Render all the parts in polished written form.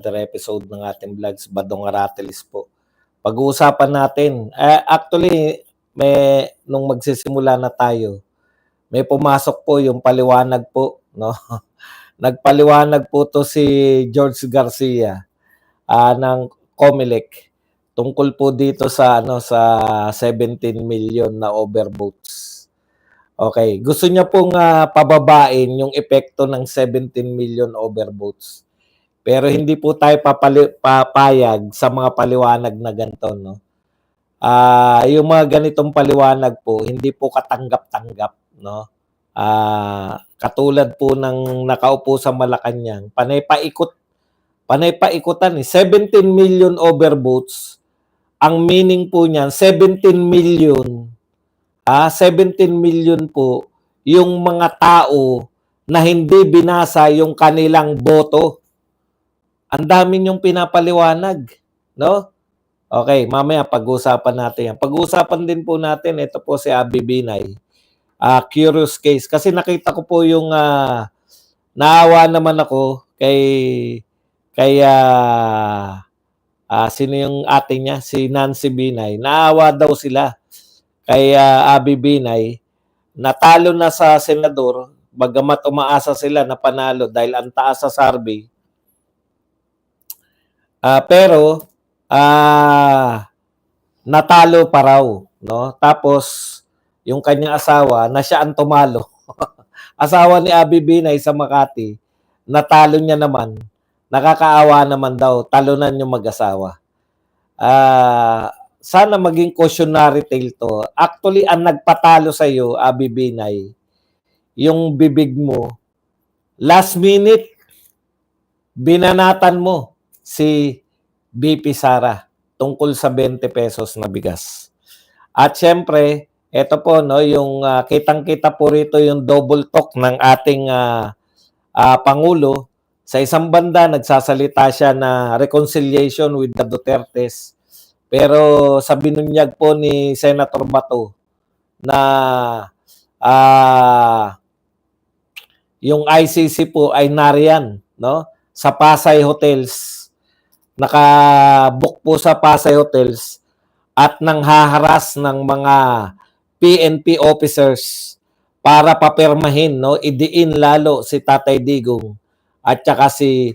another episode ng ating vlogs, Badong Aratelis po. Pag-uusapan natin, actually, nung magsisimula na tayo, may pumasok po yung paliwanag po, no? Nagpaliwanag po to si George Garcia ng COMELEC tungkol po dito sa sa 17 million na overvotes. Okay, gusto niya pong pababain yung epekto ng 17 million overvotes. Pero hindi po tayo papayag sa mga paliwanag na ganito, no? Yung mga ganitong paliwanag po, hindi po katanggap-tanggap, no? Katulad po ng nakaupo sa Malacanang, panay-paikutan 17 million overvotes. Ang meaning po niyan, 17 million, 17 million po yung mga tao na hindi binasa yung kanilang boto. Ang dami niyong pinapaliwanag, no? Okay, mamaya pag-uusapan natin yan. Pag-uusapan din po natin, ito po si Abby Binay. Curious case. Kasi nakita ko po yung naawa naman ako kay sino yung ate niya? Si Nancy Binay. Naawa daw sila kay Abby Binay. Natalo na sa senador, bagamat umaasa sila na panalo dahil ang taas sa survey. Pero natalo pa raw, no? Tapos yung kanyang asawa na siya ang tumalo. Asawa ni Abby Binay sa Makati, natalo niya naman. Nakakaawa naman daw, talunan yung mag-asawa. Sana maging cautionary tale to. Actually, ang nagpatalo sa iyo, Abby Binay, yung bibig mo, last minute, binanatan mo si BP Sara tungkol sa 20 pesos na bigas. At syempre, ito po, no, yung kitang-kita po rito yung double talk ng ating Pangulo. Sa isang banda, nagsasalita siya na reconciliation with the Dutertes. Pero sa binunyag po ni Senator Bato na yung ICC po ay nariyan, no? Sa Pasay Hotels. Nakabook po sa Pasay Hotels at nanghaharas ng mga PNP officers para papirmahin, no? Idiin lalo si Tatay Digong at saka si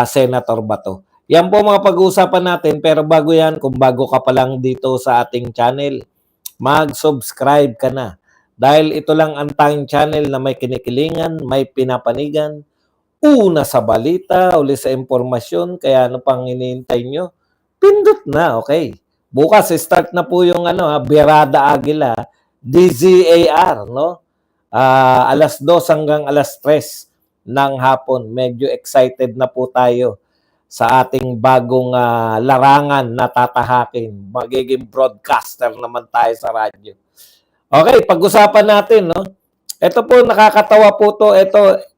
Senator Bato. Yan po mga pag-uusapan natin, pero bago yan, kung bago ka pa lang dito sa ating channel, mag-subscribe ka na. Dahil ito lang ang tanging channel na may kinikilingan, may pinapanigan, una sa balita, uli sa impormasyon, kaya ano pang hinihintay nyo? Pindot na, okay. Bukas, start na po yung Birada Agila, DZAR, no? Alas 2 hanggang alas 3 ng hapon. Medyo excited na po tayo sa ating bagong larangan na tatahakin. Magiging broadcaster naman tayo sa radyo. Okay, pag-usapan natin, no? Ito po, nakakatawa po to. Ito,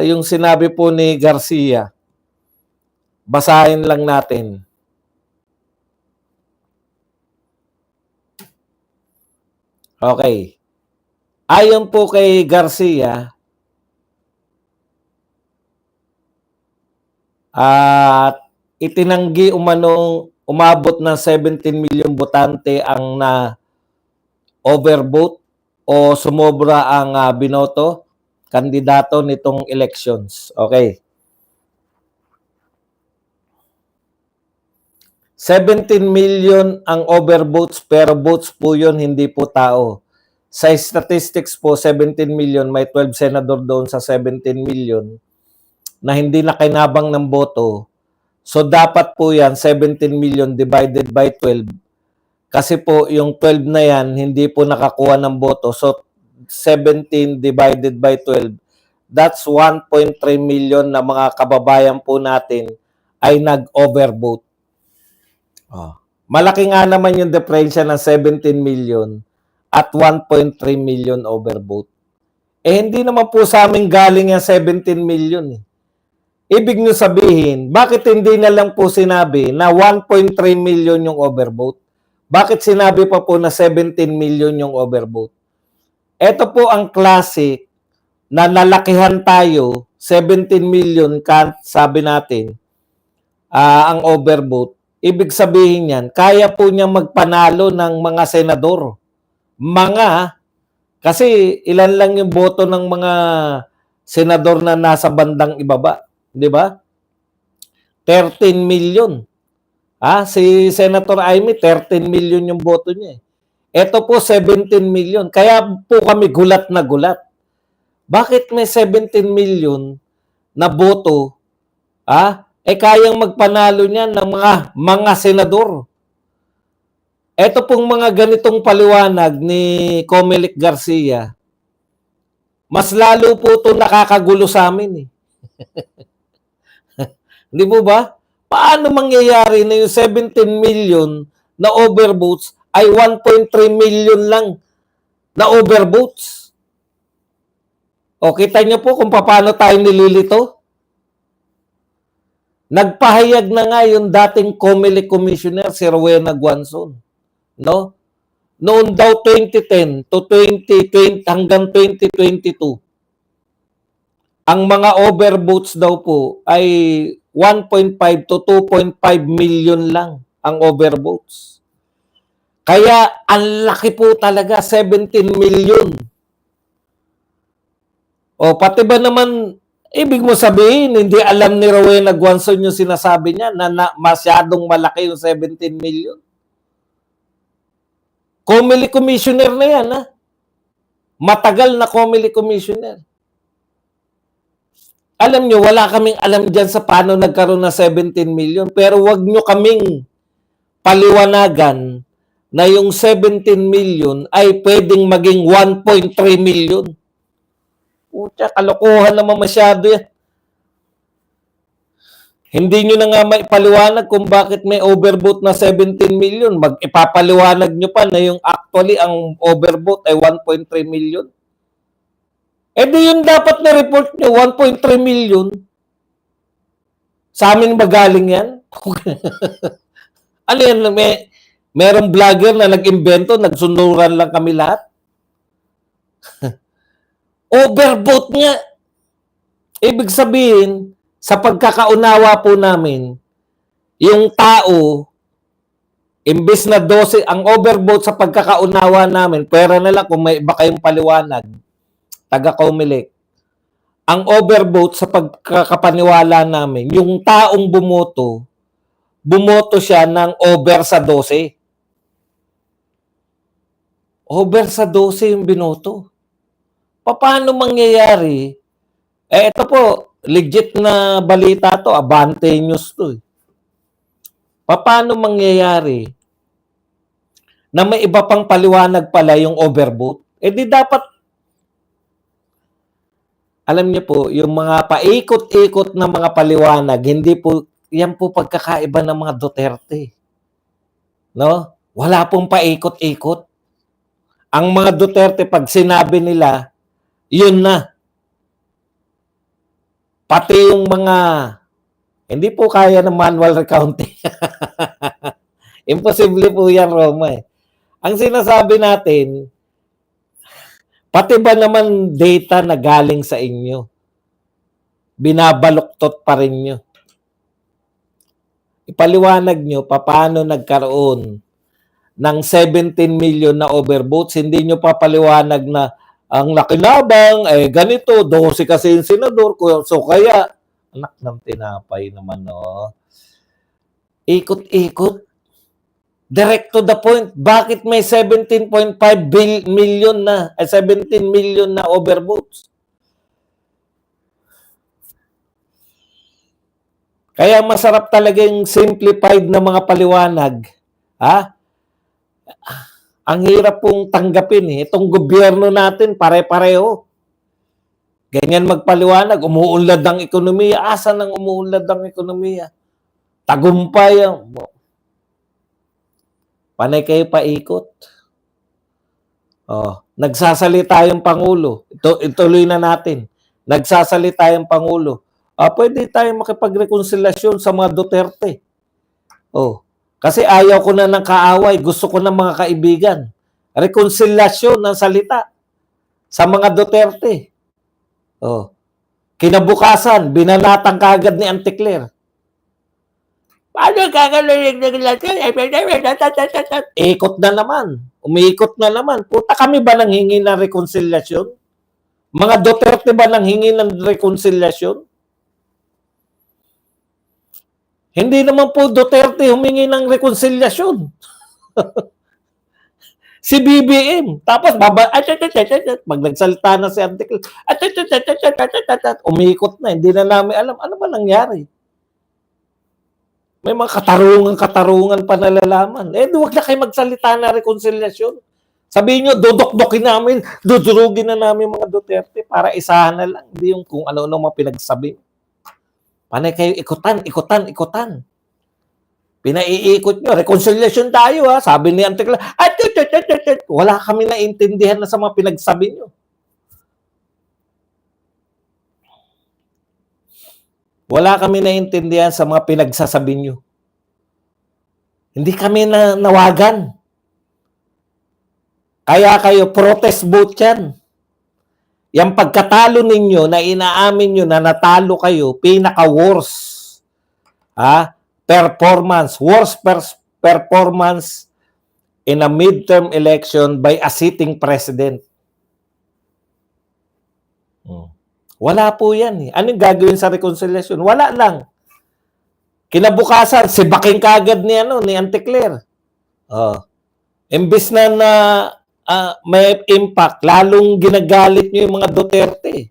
yung sinabi po ni Garcia. Basahin lang natin. Okay. Ayon po kay Garcia, itinanggi umabot ng 17 million botante ang overvote o sumobra ang binoto kandidato nitong elections. Okay. 17 million ang overvotes, pero votes po yun, hindi po tao. Sa statistics po, 17 million, may 12 senador doon sa 17 million na hindi nakinabang ng boto. So, dapat po yan, 17 million divided by 12. Kasi po, yung 12 na yan, hindi po nakakuha ng boto. So, 17 divided by 12, that's 1.3 million na mga kababayan po natin ay nag-overvote. Malaki nga naman yung diferensya ng 17 million at 1.3 million overvote. Hindi naman po sa amin galing yung 17 million. Ibig nyo sabihin, bakit hindi na lang po sinabi na 1.3 million yung overvote? Bakit sinabi pa po na 17 million yung overvote? Ito po ang classic na nalakihan tayo, 17 million, sabi natin, ang overvote, ibig sabihin yan, kaya po niya magpanalo ng mga senador. Kasi ilan lang yung boto ng mga senador na nasa bandang ibaba, di ba? 13 million. Si Senator Amy, 13 million yung boto niya. Ito po, 17 million. Kaya po kami gulat na gulat. Bakit may 17 million na boto, kayang magpanalo niyan ng mga senador? Ito pong mga ganitong paliwanag ni Comelec Garcia, mas lalo po ito nakakagulo sa amin. Hindi po ba? Paano mangyayari na yung 17 million na overvotes ay 1.3 million lang na overvotes? O, kita niyo po kung paano tayo nililito? Nagpahayag na nga yung dating Comelec Commissioner, si Rowena Guanzon. No? Noon daw 2010 to 2020 hanggang 2022, ang mga overvotes daw po ay 1.5 to 2.5 million lang ang overvotes. Kaya ang laki po talaga, 17 million. O pati ba naman, ibig mo sabihin, hindi alam ni Rowena Guanzon yung sinasabi niya na masyadong malaki yung 17 million? Comelec Commissioner na yan, Matagal na Comelec Commissioner. Alam nyo, wala kaming alam dyan sa paano nagkaroon ng 17 million. Pero wag nyo kaming paliwanagan na yung 17 million ay pwedeng maging 1.3 million. Pucha, kalokohan naman masyado yan. Hindi nyo na nga maipaliwanag kung bakit may overvote na 17 million. Ipapaliwanag nyo pa na yung actually ang overvote ay 1.3 million. Di yun dapat na report nyo, 1.3 million. Sa amin ba galing yan? Ano yan? Merong vlogger na nag-invento, nagsunuran lang kami lahat. Overvote niya. Ibig sabihin, sa pagkakaunawa po namin, yung tao, imbes na 12, ang overvote sa pagkakaunawa namin, pera na lang kung may iba kayong paliwanag, taga-Comelec, ang overvote sa pagkakapaniwala namin, yung taong bumoto siya ng over sa 12. Over sa 12 yung binoto. Paano mangyayari? Ito po, legit na balita to, Abante News to. Paano mangyayari na may iba pang paliwanag pala yung overvote? Di dapat, alam niyo po, yung mga paikot-ikot na mga paliwanag, hindi po, yan po pagkakaiba ng mga Duterte. No? Wala pong paikot-ikot. Ang mga Duterte, pag sinabi nila, yun na. Pati yung mga, hindi po kaya ng manual recounting. Imposible po yan, Roma. Ang sinasabi natin, pati ba naman data na galing sa inyo, binabaluktot pa rin nyo. Ipaliwanag nyo paano nagkaroon ng 17 million na overvotes. Hindi nyo pa paliwanag na ang nakinabang, ganito, 12 kasi yung senador. So kaya, anak ng tinapay naman, no? Ikot-ikot. Direct to the point. Bakit may 17.5 million na, 17 million na overvotes? Kaya masarap talaga yung simplified na mga paliwanag. Ang hirap pong tanggapin. Itong gobyerno natin, pare-pareho. Ganyan magpaliwanag, umuunlad ang ekonomiya. Asan ang umuunlad ang ekonomiya? Tagumpay. Panay kayo paikot. Nagsasalita yung Pangulo. Ituloy na natin. Nagsasalita yung Pangulo. Pwede tayong makipagrekonsilasyon sa mga Duterte. Kasi ayaw ko na ng kaaway. Gusto ko ng mga kaibigan. Rekonsilasyon ng salita sa mga Duterte. Kinabukasan, binanatang kagad ni Anticler. Paano gagawin natin? Ikot na naman. Umiikot na naman. Puta, kami ba nang hingi ng rekonsilyasyon? Mga Duterte ba nang hingi ng rekonsilyasyon? Hindi naman po Duterte humingi ng rekonsilyasyon. Si BBM. Tapos, pag nagsalita na si Antikl, umiikot na. Hindi na namin alam. Ano ba nangyari? May mga katarungan pa nalalaman. Huwag na kayo magsalita na rekonsilyasyon. Sabihin nyo, dudukdukin namin, dudurugin na namin mga Duterte para isahan na lang. Hindi yung kung ano-ano mga pinagsabi. Panay kayo ikutan. Pinaiikot nyo. Rekonsilyasyon tayo, ha? Sabi ni Antikla, wala kami naintindihan na sa mga pinagsabi nyo. Wala kami naintindihan sa mga pinagsasabi nyo. Hindi kami nawagan. Kaya kayo, protest vote yan. Yung pagkatalo ninyo na inaamin nyo na natalo kayo, pinaka-worst performance, worst performance in a midterm election by a sitting president. Wala po yan. Anong gagawin sa reconciliation? Wala lang. Kinabukasan, sibaking kagad ni Anticler. Imbis na may impact, lalong ginagalit nyo yung mga Duterte.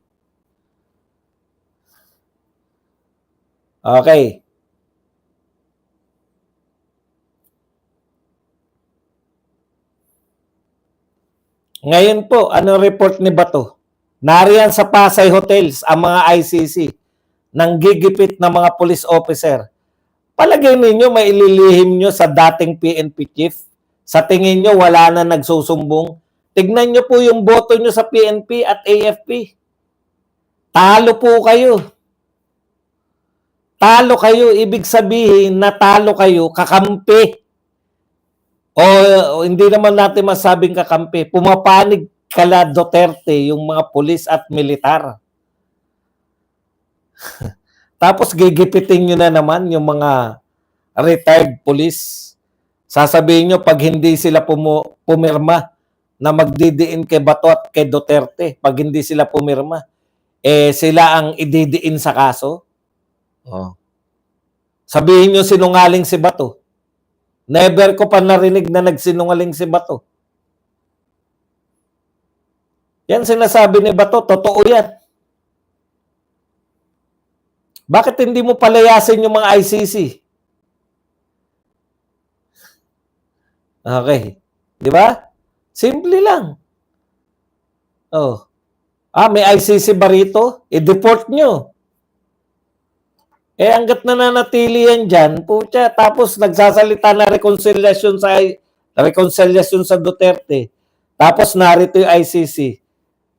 Okay. Ngayon po, ano report ni Bato? Nariyan sa Pasay Hotels ang mga ICC ng gigipit na mga police officer. Palagay ninyo may ililihim nyo sa dating PNP chief? Sa tingin nyo wala na nagsusumbong? Tignan nyo po yung boto nyo sa PNP at AFP. Talo po kayo. Talo kayo, ibig sabihin na talo kayo, kakampi. O hindi naman natin masabing kakampi. Pumapanig kala Duterte yung mga pulis at militar. Tapos gigipitin nyo na naman yung mga retired police. Sasabihin nyo pag hindi sila pumirma na magdidiin kay Bato at kay Duterte, pag hindi sila pumirma, sila ang ididiin sa kaso. Sabihin nyo sinungaling si Bato. Never ko pa narinig na nagsinungaling si Bato. Yan sinasabi ni Bato, totoo yan. Bakit hindi mo palayasin yung mga ICC? Okay. Di ba? Simple lang. May ICC ba rito? I-deport nyo. Hanggat nananatili yan dyan, pucha, tapos nagsasalita na reconciliation sa Duterte. Tapos narito yung ICC.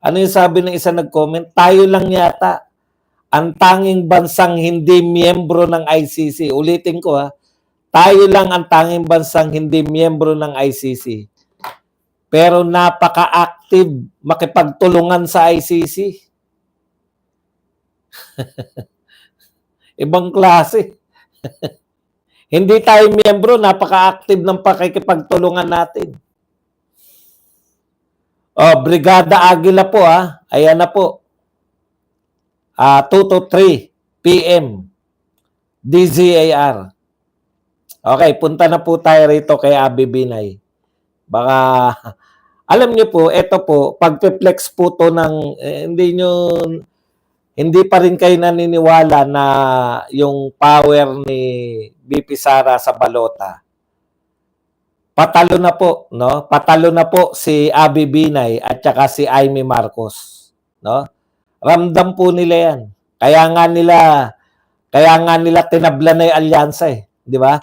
Ano yung sabi ng isa nag-comment? Tayo lang yata ang tanging bansang hindi miyembro ng ICC. Ulitin ko tayo lang ang tanging bansang hindi miyembro ng ICC. Pero napaka-active makipagtulungan sa ICC. Ibang klase. Hindi tayo miyembro, napaka-active ng pakikipagtulungan natin. Brigada Aguila po ayan na po. 2 to 3 p.m. DZAR. Okay, punta na po tayo rito kay Abby Binay. Baka, alam niyo po, ito po, pagpe-flex po to ng, hindi pa rin kayo naniniwala na yung power ni BP Sara sa balota. Patalo na po, no? Patalo na po si Abby Binay at saka si Amy Marcos, no? Ramdam po nila 'yan. Kaya nga nila tinabla na 'yung alyansa di ba?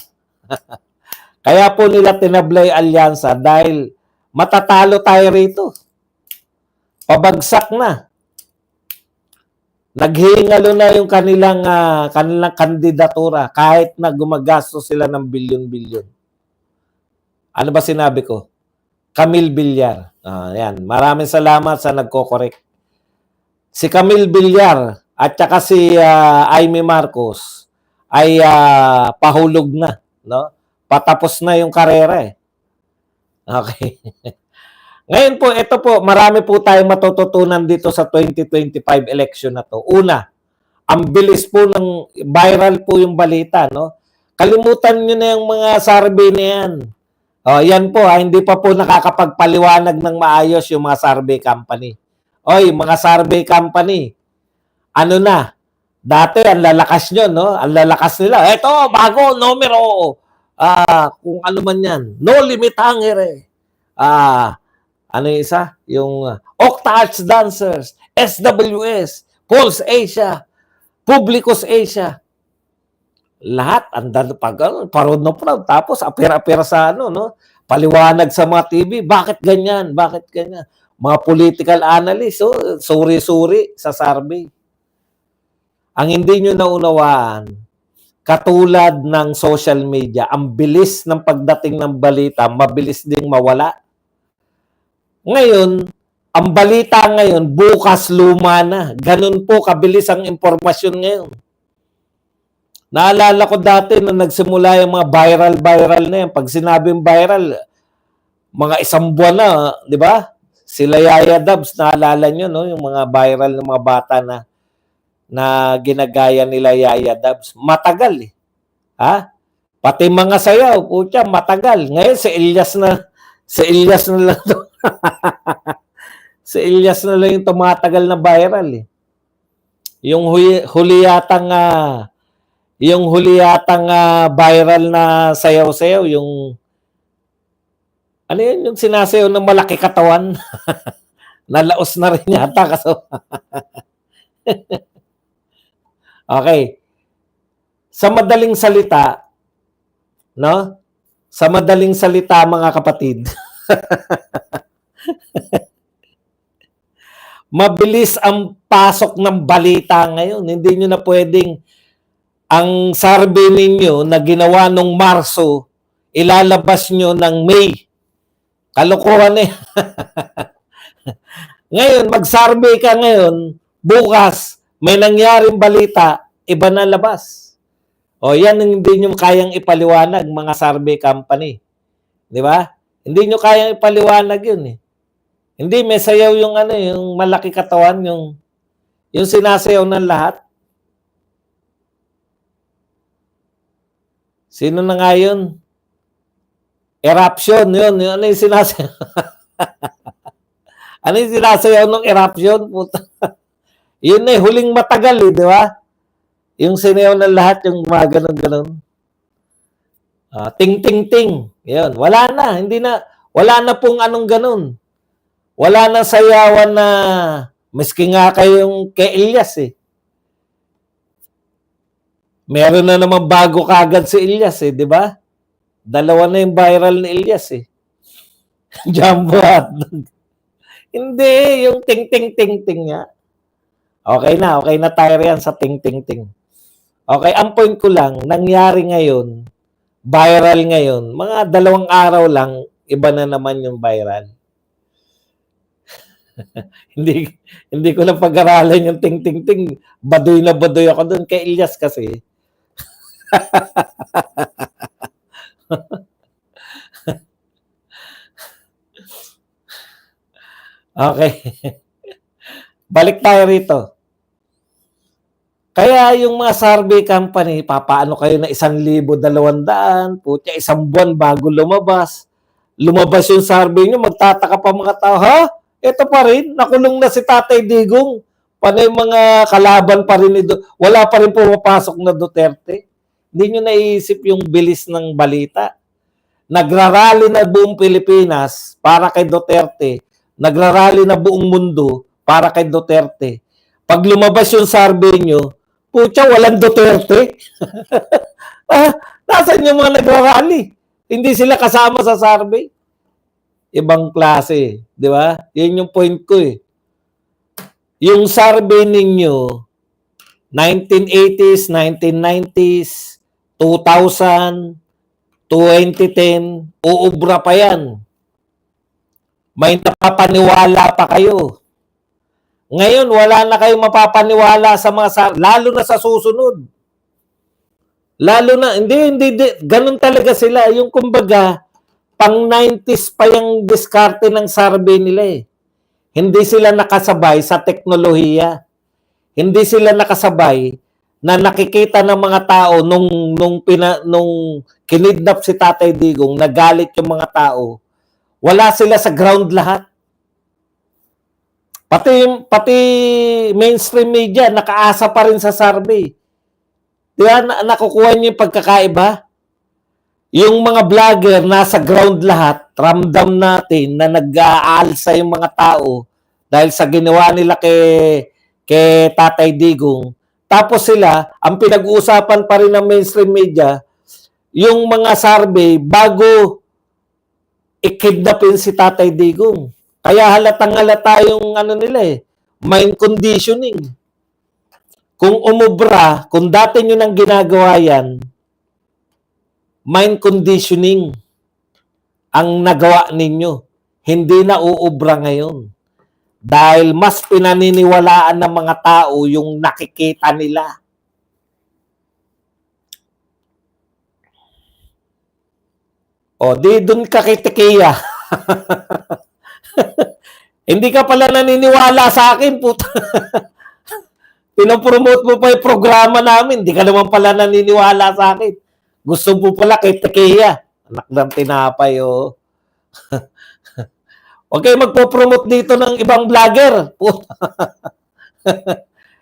Kaya po nila tinabla 'yung alyansa dahil matatalo tayo rito. Pabagsak na. Naghihingalo na 'yung kanilang kandidatura kahit na gumagastos sila ng bilyon-bilyon. Ano ba sinabi ko? Camille Villar. Yan. Maraming salamat sa nagko-correct. Si Camille Villar at saka si Amy Marcos ay pahulog na, no? Patapos na yung karera eh. Okay. Ngayon po, ito po, marami po tayong matututunan dito sa 2025 election na to. Una, ang bilis po ng viral po yung balita, no? Kalimutan nyo na yung mga survey na yan. Yan po, hindi pa po nakakapagpaliwanag ng maayos yung mga survey company. Oy, mga survey company, ano na, dati ang lalakas nyo, no? Ang lalakas nila. Ito, bago, numero, kung ano man yan, no limit hangere. Ano yung isa? Yung Octa-Arts Dancers, SWS, Pulse Asia, Publicus Asia. Lahat, parod na proud. Tapos, apira-apira sa ano, no? Paliwanag sa mga TV. Bakit ganyan? Bakit ganyan? Mga political analysts, suri-suri sa survey. Ang hindi nyo naunawaan, katulad ng social media, ang bilis ng pagdating ng balita, mabilis ding mawala. Ngayon, ang balita ngayon, bukas luma na. Ganun po kabilis ang impormasyon ngayon. Naalala ko dati nung nagsimula yung mga viral na yan. Pag sinabing viral, mga isang buwan na, di ba? Sila Yaya Dubs, naalala nyo, no? Yung mga viral ng mga bata na ginagaya nila Yaya Dubs. Matagal eh. Ha? Pati mga sayaw, putya, matagal. Ngayon, si Elias na lang to. Si Elias na lang yung tumatagal na viral eh. Yung huli yatang viral na sayaw-sayaw, yung ano yun, yung sinasayaw ng malaki katawan. Nalaos na rin yata kaso. Okay. Sa madaling salita, no? Sa madaling salita, mga kapatid, mabilis ang pasok ng balita ngayon. Hindi nyo na pwedeng ang survey ninyo na ginawa nung Marso, ilalabas nyo ng May. Kalokohan eh. Ngayon, mag-survey ka ngayon, bukas, may nangyaring balita, iba na labas. Yan ang hindi nyo kayang ipaliwanag, mga survey company. Di ba? Hindi nyo kayang ipaliwanag yun eh. Hindi, may sayaw yung yung malaki katawan, yung sinasayaw ng lahat. Sino na nga yun? Eruption, yun. Ano yung sinasayaw? Ano yung sinasayaw ng eruption? Puta. Yun na huling matagal eh, di ba? Yung sinayaw ng lahat, yung mga ganun-ganun. Ting-ting-ting. Yun. Wala na. Wala na pong anong ganun. Wala na sayawan na miski nga kayong kay Elias eh. Meron na naman bago kagad si Elias eh, di ba? Dalawa na yung viral ni Elias eh. Jumbo hotdog. Hindi, yung ting-ting-ting-ting nga. Okay na tayo yan sa ting-ting-ting. Okay, ang point ko lang, nangyari ngayon, viral ngayon, mga 2 araw lang, iba na naman yung viral. hindi ko na pag-aralan yung ting-ting-ting. Baduy na baduy ako doon kay Elias kasi. Okay. Balik tayo rito. Kaya yung mga survey company, papaano kayo na 1,200, putya, 1 buwan bago lumabas. Lumabas yung survey nyo, magtataka pa mga tao, ha? Ito pa rin, nakulong na si Tatay Digong. Paano yung mga kalaban pa rin, wala pa rin pumapasok na Duterte. Hindi nyo naiisip yung bilis ng balita. Nagrarally na buong Pilipinas para kay Duterte. Nagrarally na buong mundo para kay Duterte. Pag lumabas yung survey nyo, putya, walang Duterte. Nasaan yung mga nagrarally? Hindi sila kasama sa survey. Ibang klase, di ba? Yun yung point ko eh. Yung survey ninyo, 1980s, 1990s, 2000, 2010, uubra pa yan. May napapaniwala pa kayo. Ngayon, wala na kayong mapapaniwala sa mga lalo na sa susunod. Lalo na, hindi, ganun talaga sila. Yung kumbaga, pang 90s pa yung diskarte ng survey nila eh. Hindi sila nakasabay sa teknolohiya. Hindi sila nakasabay na nakikita ng mga tao nung kinidnap si Tatay Digong, nagalit yung mga tao. Wala sila sa ground lahat. Pati mainstream media nakaasa pa rin sa survey. Di ba nakukuha niyo yung pagkakaiba? Yung mga vlogger nasa ground lahat, ramdam natin na nag-aalsa yung mga tao dahil sa ginawa nila kay Tatay Digong. Tapos sila, ang pinag-uusapan pa rin ng mainstream media, yung mga survey bago ikidnapin si Tatay Digong. Kaya halatang halata yung ano nila eh, mind conditioning. Kung umubra, kung dati nyo nang ginagawa yan, mind conditioning ang nagawa ninyo. Hindi na uubra ngayon. Dahil mas pinaniniwalaan ng mga tao yung nakikita nila. O, di dun ka kay Tequila. Hindi ka pala naniniwala sa akin, puta. Pinopromote mo pa yung programa namin. Hindi ka naman pala naniniwala sa akin. Gusto mo pala kay Tequila. Anak ng tinapay, oh. Okay, magpo-promote dito ng ibang vlogger.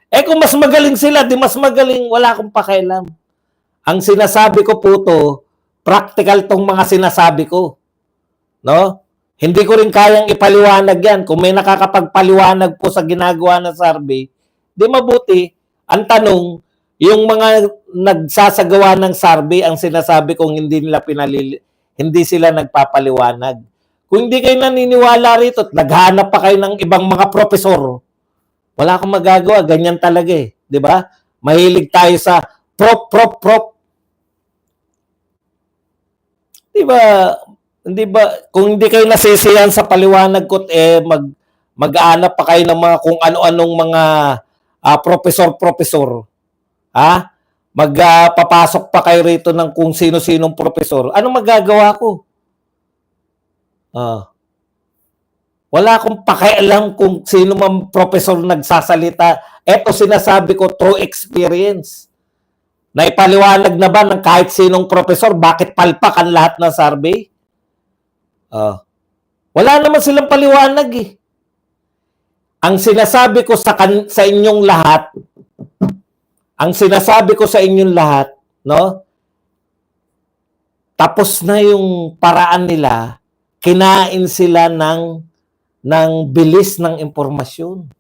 Eh kung mas magaling sila, di mas magaling, wala akong pakialam. Ang sinasabi ko po to, practical tong mga sinasabi ko. No? Hindi ko rin kayang ipaliwanag yan. Kung may nakakapagpaliwanag po sa ginagawa ng survey, di mabuti. Ang tanong, yung mga nagsasagawa ng survey, ang sinasabi kong hindi sila nagpapaliwanag. Kung hindi kayo naniniwala rito at naghanap pa kayo ng ibang mga profesor, wala akong magagawa. Ganyan talaga eh. Di ba? Mahilig tayo sa prop. Di ba? Hindi ba? Kung hindi kayo nasisiyan sa paliwanag ko, mag-aanap pa kayo ng mga kung ano-anong mga profesor. Ha? Magpapasok pa kayo rito ng kung sino-sinong profesor. Anong magagawa ko? Wala akong pakialam kung sino man professor nagsasalita. Eto sinasabi ko through experience. Naipaliwanag na ba ng kahit sinong professor bakit palpak ang lahat ng survey? Wala naman silang paliwanag eh. Ang sinasabi ko sa inyong lahat, no? Tapos na yung paraan nila, kinain sila ng bilis ng impormasyon.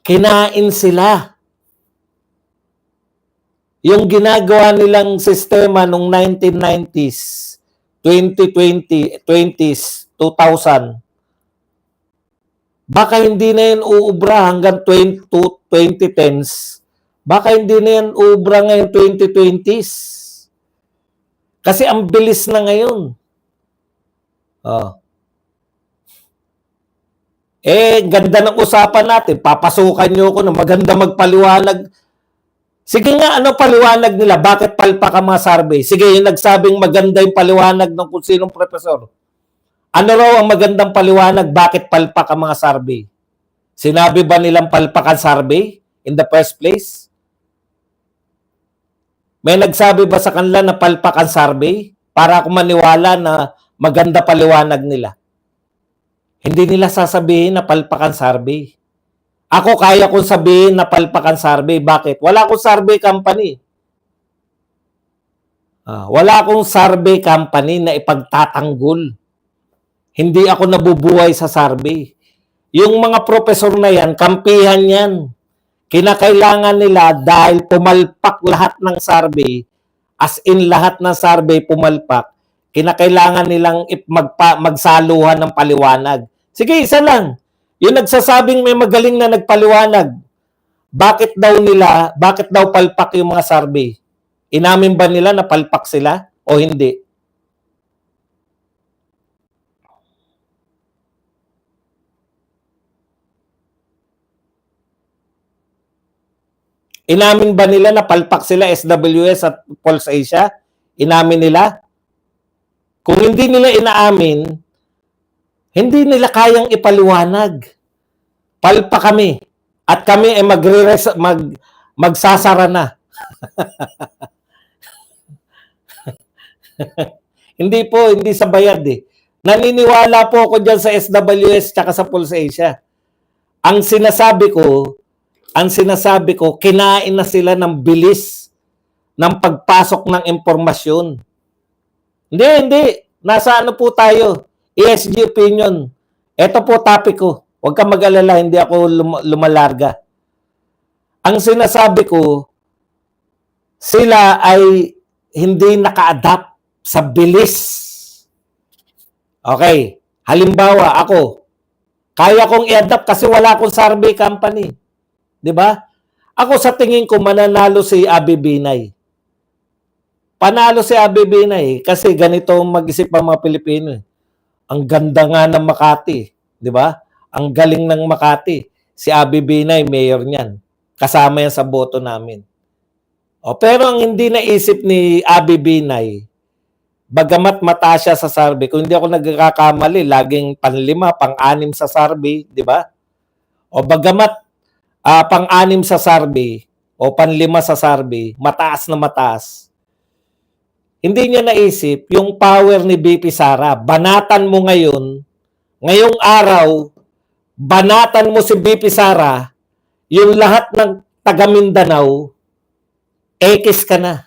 Kinain sila. Yung ginagawa nilang sistema nung 1990s, 2020, 20s, 2000, baka hindi na yan uubra hanggang 2010s. Baka hindi na yan uubra ngayon 2020s. Kasi ang bilis na ngayon. Ganda ng usapan natin. Papasukan nyo ako na maganda magpaliwanag. Sige nga, ano paliwanag nila? Bakit palpak ang mga survey? Sige, yung nagsabing maganda yung paliwanag ng kung sinong profesor. Ano raw ang magandang paliwanag? Bakit palpak ang mga survey? Sinabi ba nilang palpak ang survey in the first place? May nagsabi ba sa kanila na palpak ang survey? Para ako maniwala na maganda paliwanag nila. Hindi nila sasabihin na palpak ang survey. Ako kaya kong sabihin na palpak ang survey. Bakit? Wala akong survey company. Wala akong survey company na ipagtatanggol. Hindi ako nabubuhay sa survey. Yung mga profesor na yan, kampihan yan. Kinakailangan nila dahil pumalpak lahat ng survey, as in lahat ng survey pumalpak, kinakailangan nilang magsaluhan ng paliwanag. Sige, isa lang. Yung nagsasabing may magaling na nagpaliwanag, bakit daw palpak yung mga survey? Inamin ba nila na palpak sila o hindi? Inamin ba nila na palpak sila SWS at Pulse Asia? Inamin nila? Kung hindi nila inaamin, hindi nila kayang ipaliwanag. Palpak kami. At kami ay magsasara na. Hindi po, hindi sa bayad eh. Naniniwala po ako dyan sa SWS tsaka sa Pulse Asia. Ang sinasabi ko, kinain na sila ng bilis ng pagpasok ng impormasyon. Hindi. Nasa ano po tayo? ESG opinion. Ito po topic ko. Huwag kang mag-alala, hindi ako lumalarga. Ang sinasabi ko, sila ay hindi naka-adapt sa bilis. Okay. Halimbawa, ako, kaya kong i-adapt kasi wala akong survey company. Di ba? Ako sa tingin ko mananalo si Abby Binay. Panalo si Abby Binay kasi ganito mag-isip ang mga Pilipino. Ang ganda nga ng Makati, di ba? Ang galing ng Makati. Si Abby Binay, mayor niyan. Kasama yan sa boto namin. Pero ang hindi naisip ni Abby Binay, bagamat mataas siya sa survey, kung hindi ako nagkakamali, laging panlima, pang-anim sa survey, di ba? O bagamat pang-anim sa survey o panlima sa survey, mataas na mataas. Hindi niya naisip yung power ni BP Sara. Banatan mo ngayon, ngayong araw, banatan mo si BP Sara, yung lahat ng taga Mindanao, ekis ka na.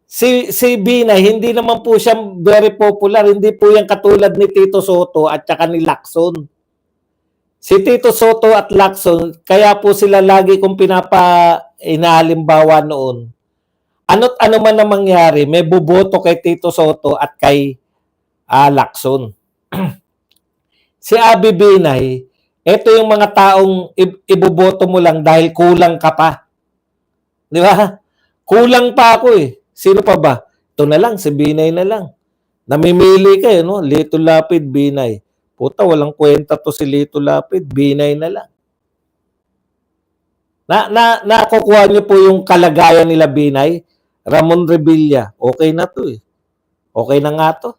Si Binay, hindi naman po siya very popular. Hindi po yan katulad ni Tito Soto at saka ni Lacson. Si Tito Soto at Lacson, kaya po sila lagi kong inahalimbawa noon. Ano't ano man na mangyari, may buboto kay Tito Soto at kay Lacson. Si Abby Binay, ito yung mga taong iboboto mo lang dahil kulang ka pa. Di ba? Kulang pa ako eh. Sino pa ba? Ito na lang, si Binay na lang. Namimili kayo, no? Lito Lapid, Binay. Puta, walang kwenta to si Lito Lapid, Binay na lang. Nakukuha niyo po yung kalagayan nila Binay. Ramon Revilla, okay na to eh. Okay na nga to.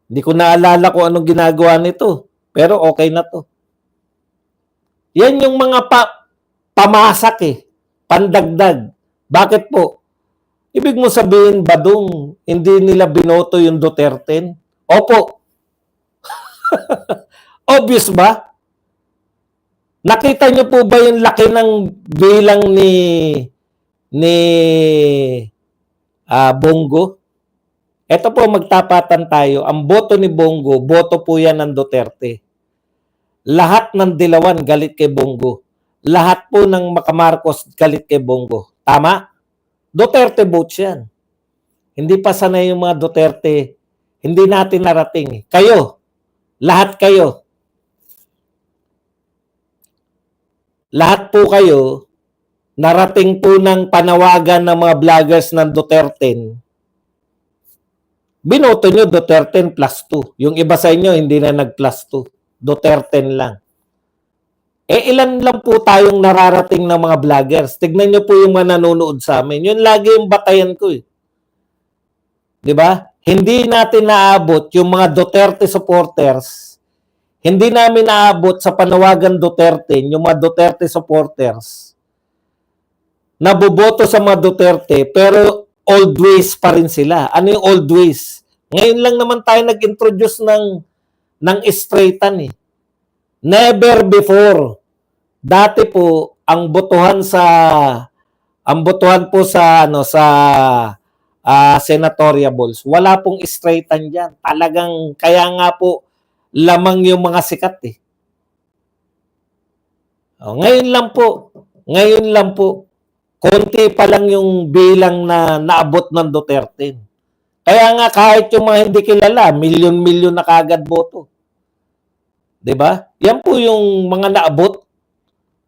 Hindi ko naalala kung anong ginagawa nito. Pero okay na to. Yan yung mga pamasak eh. Pandagdag. Bakit po? Ibig mo sabihin, Badong, hindi nila binoto yung Duterte? Opo. Obvious ba? Nakita niyo po ba yung laki ng bilang ni Bongo? Ito po, magtapatan tayo. Ang boto ni Bongo, boto po yan ng Duterte. Lahat ng Dilawan galit kay Bongo. Lahat po ng Marcos galit kay Bongo. Tama? Duterte votes yan. Hindi pa sanay yung mga Duterte. Hindi natin narating. Kayo, lahat kayo. Lahat po kayo, narating po ng panawagan ng mga vloggers ng Duterte. Binoto nyo Duterte plus 2. Yung iba sa inyo, hindi na nag-plus 2. Duterte lang. Ilan lang po tayong nararating ng mga vloggers. Tignan nyo po yung mga nanonood sa amin. Yun lagi yung batayan ko eh. Diba? Hindi natin naabot yung mga Duterte supporters. Hindi namin naabot sa panawagan Duterte, yung mga Duterte supporters. Naboboto sa mga Duterte, pero old ways pa rin sila. Ano yung old ways? Ngayon lang naman tayo nag-introduce ng straightan eh. Never before. Dati po ang botohan po sa senatorial balls. Wala pong straightan diyan. Talagang kaya nga po lamang yung mga sikat eh. Ngayon lang po. Konti pa lang yung bilang na naabot ng Duterte. Kaya nga kahit yung mga hindi kilala, milyon-milyon na kagad boto. 'Di ba? Yan po yung mga naabot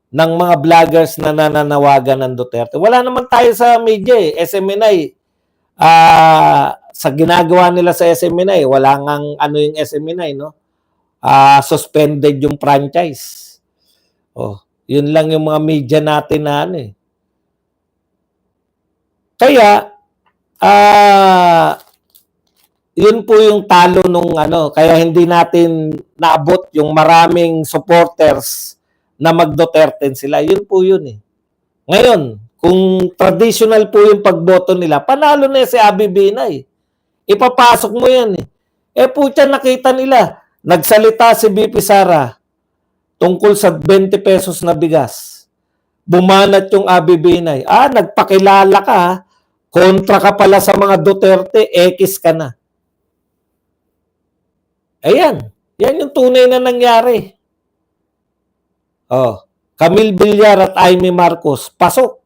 ng mga vloggers na nananawagan ng Duterte. Wala naman tayo sa media eh. SMNI, sa ginagawa nila sa SMNI, wala ngang ano yung SMNI, no? Suspended yung franchise. Yun lang yung mga media natin na ano eh. Kaya, yun po yung talo nung ano, kaya hindi natin naabot yung maraming supporters na mag-Duterte sila. Yun po yun eh. Ngayon, kung traditional po yung pagboto nila, panalo na si Abby Binay. Ipapasok mo yan eh. Po siya nakita nila. Nagsalita si BP Sara tungkol sa 20 pesos na bigas. Bumanat yung Abby Binay. Nagpakilala ka ha. Kontra ka pala sa mga Duterte, X ka na. Ayan. Yan yung tunay na nangyari. Camille Villar at Amy Marcos, pasok.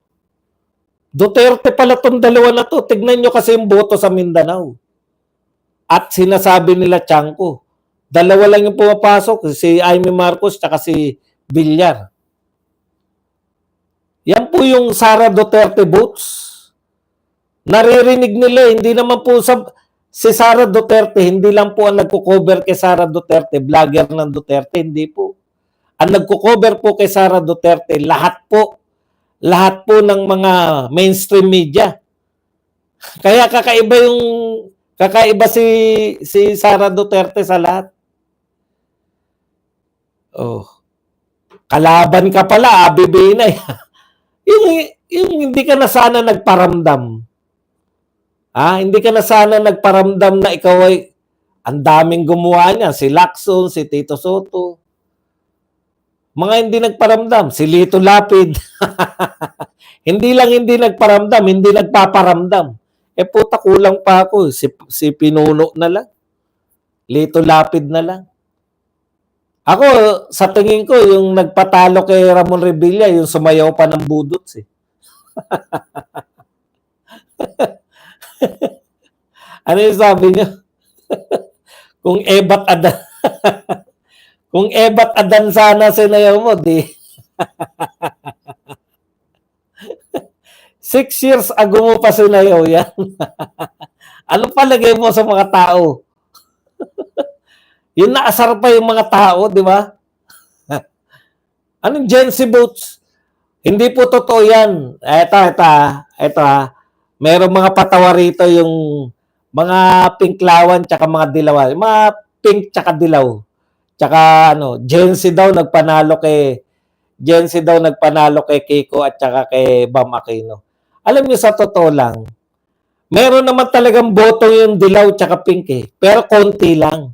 Duterte pala tong dalawa na to. Tignan nyo kasi yung boto sa Mindanao. At sinasabi nila Tiangco. Dalawa lang yung pumapasok. Si Amy Marcos at si Villar. Yan po yung Sara Duterte votes. Naririnig nila, hindi naman po si Sara Duterte, hindi lang po ang nagko-cover kay Sara Duterte, vlogger ng Duterte, hindi po. Ang nagko-cover po kay Sara Duterte, lahat po ng mga mainstream media. Kaya kakaiba si Sara Duterte sa lahat. Kalaban ka pala, Abby Binay. yung hindi ka na sana nagparamdam. Hindi ka na sana nagparamdam na ikaw ay ang daming gumawa niya. Si Lacson, si Tito Soto. Mga hindi nagparamdam. Si Lito Lapid. Hindi nagparamdam, hindi nagpaparamdam. Puta, kulang pa ako. Si Pinuno na lang. Lito Lapid na lang. Ako, sa tingin ko, yung nagpatalo kay Ramon Revilla, yung sumayaw pa ng budots eh. Ano yung sabi niyo? Kung Ebat Adan kung Ebat Adan sana sinayaw mo, di 6 years ago mo pa sinayaw yan. Ano palagay mo sa mga tao? Yung naasar pa yung mga tao, di ba? Anong Gen Z votes? Hindi po totoo yan. Ito merong mga patawa rito yung mga pinklawan tsaka mga dilawan. Mga pink tsaka dilaw. Tsaka Gen Z daw nagpanalo kay Kiko at tsaka kay Bam Aquino. Alam niyo sa totoo lang, meron naman talagang boto yung dilaw tsaka pink eh. Pero konti lang.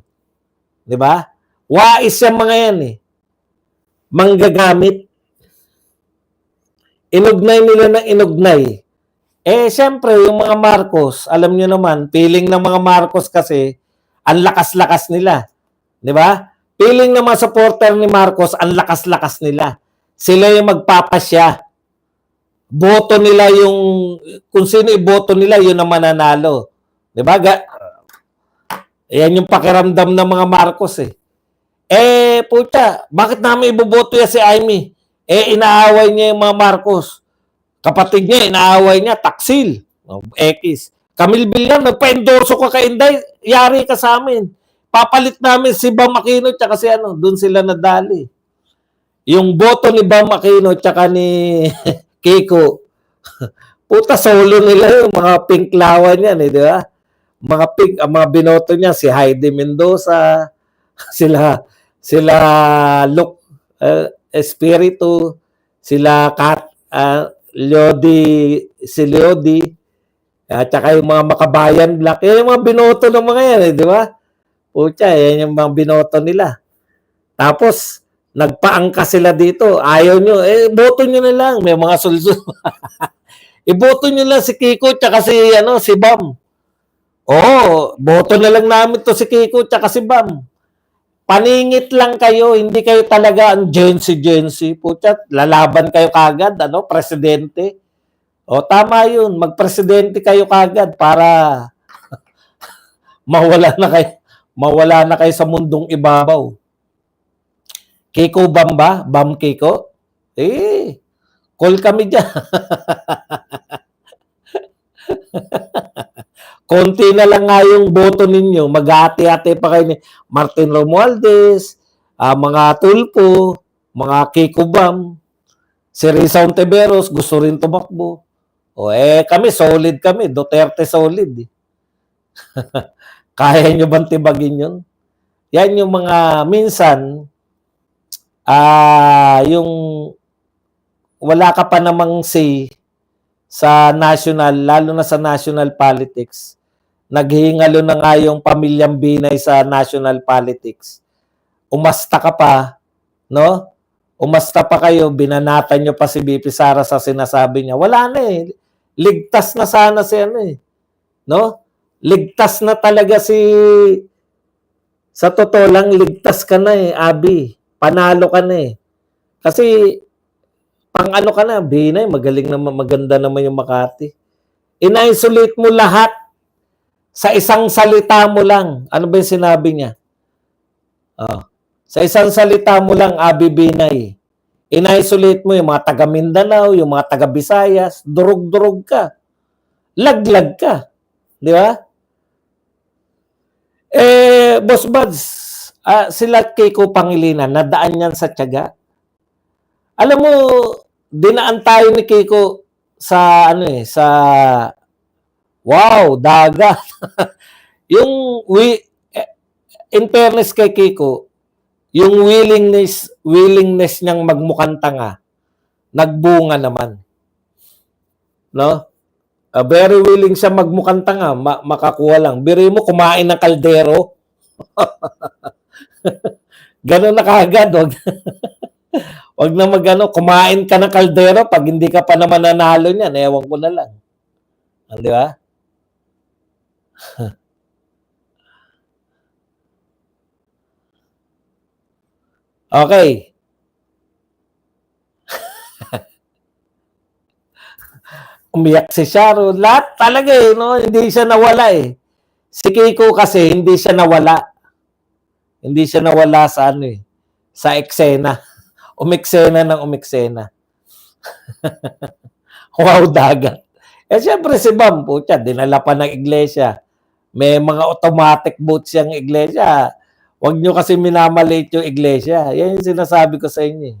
'Di ba? Wais yung mga yan eh. Manggagamit. Inugnay nila ng inugnay. Siyempre, yung mga Marcos, alam nyo naman, feeling ng mga Marcos kasi, ang lakas-lakas nila. Di ba? Feeling ng mga supporter ni Marcos, ang lakas-lakas nila. Sila yung magpapasya. Boto nila kung sino iboto nila, yun ang mananalo. Di ba? Yan yung pakiramdam ng mga Marcos eh. Puta, bakit namin iboboto yan si Amy? Inaaway niya yung mga Marcos. Kapatid niya, inaaway niya, Taksil. X. Camille Villar, nagpa-endorso ka kay Inday, yari ka sa amin. Papalit namin si Bam Aquino tsaka si doon sila nadali. Yung boto ni Bam Aquino tsaka ni Kiko, puta, solo nila yung mga pink lawan yan di ba? Mga pink, ang mga binoto niya, si Heidi Mendoza, sila Luke Espiritu, sila Lodi, at saka yung mga Makabayan Black, yung mga binoto ng mga yan, di ba? Pucha, yan yung mga binoto nila. Tapos, nagpaangka sila dito. Ayaw nyo, boto nyo na lang. May mga sulso. Iboto nyo lang si Kiko tsaka si Bam. Boto na lang namin to si Kiko tsaka si Bam. Paningit lang kayo, hindi kayo talaga ang Gen Z. Pucha, lalaban kayo kagad, presidente. Tama yun, magpresidente kayo kagad para mawala na kayo sa mundong ibabaw. Kiko Bam ba? Bam Kiko? Call kami dyan. Konti na lang nga yung boto ninyo. Mag-ati-ati pa kayo ni Martin Romualdez, mga Tulpo, mga Kiko Bam. Si Risa Ontiveros gusto rin tumakbo. O kami, solid kami. Duterte solid. Kaya nyo bang tibagin yun? Yan yung mga minsan, yung wala ka pa namang say sa national, lalo na sa national politics. Naghihingalo na nga yung pamilyang Binay sa national politics. Umasta ka pa, no? Umasta pa kayo, binanatan nyo pa si BP Sara sa sinasabi niya. Wala na eh. Ligtas na sana si ano eh. No? Ligtas na talaga si... Sa totoo lang, ligtas ka na eh, Abi. Panalo ka na eh. Kasi, pang ano ka na, Binay, magaling naman, maganda naman yung Makati. In-isolate mo lahat sa isang salita mo lang. Ano ba yung sinabi niya? Sa isang salita mo lang, Abi Binay. In-isolate mo yung mga taga Mindanao, yung mga taga Visayas, durog-durog ka. Laglag ka. Di ba? Boss Buds, sila Kiko Pangilinan, nadaan yan sa tiyaga. Alam mo, dinaan tayo ni Kiko sa sa wow, dagat. Yung in fairness kay Kiko, yung willingness niyang magmukhang tanga, nagbunga naman. No? Very willing siya magmukhang tanga, makakuha lang. Biro mo, kumain ng kaldero. Ganun na kaagad. Wag na kumain ka ng kaldero pag hindi ka pa naman nanalo niyan. Ewan ko na lang. Di ba? Okay. Umiyak si Sharon. Lahat talaga eh, no? Hindi siya nawala eh. Si Kiko kasi hindi siya nawala. Hindi siya nawala sa sa eksena. Umiksena ng umiksena. Wow, dagat. Siyempre si Bam, putya, dinala pa ng iglesia. May mga automatic boats siyang iglesia. Huwag nyo kasi minamaliit yung iglesia. Yan yung sinasabi ko sa inyo.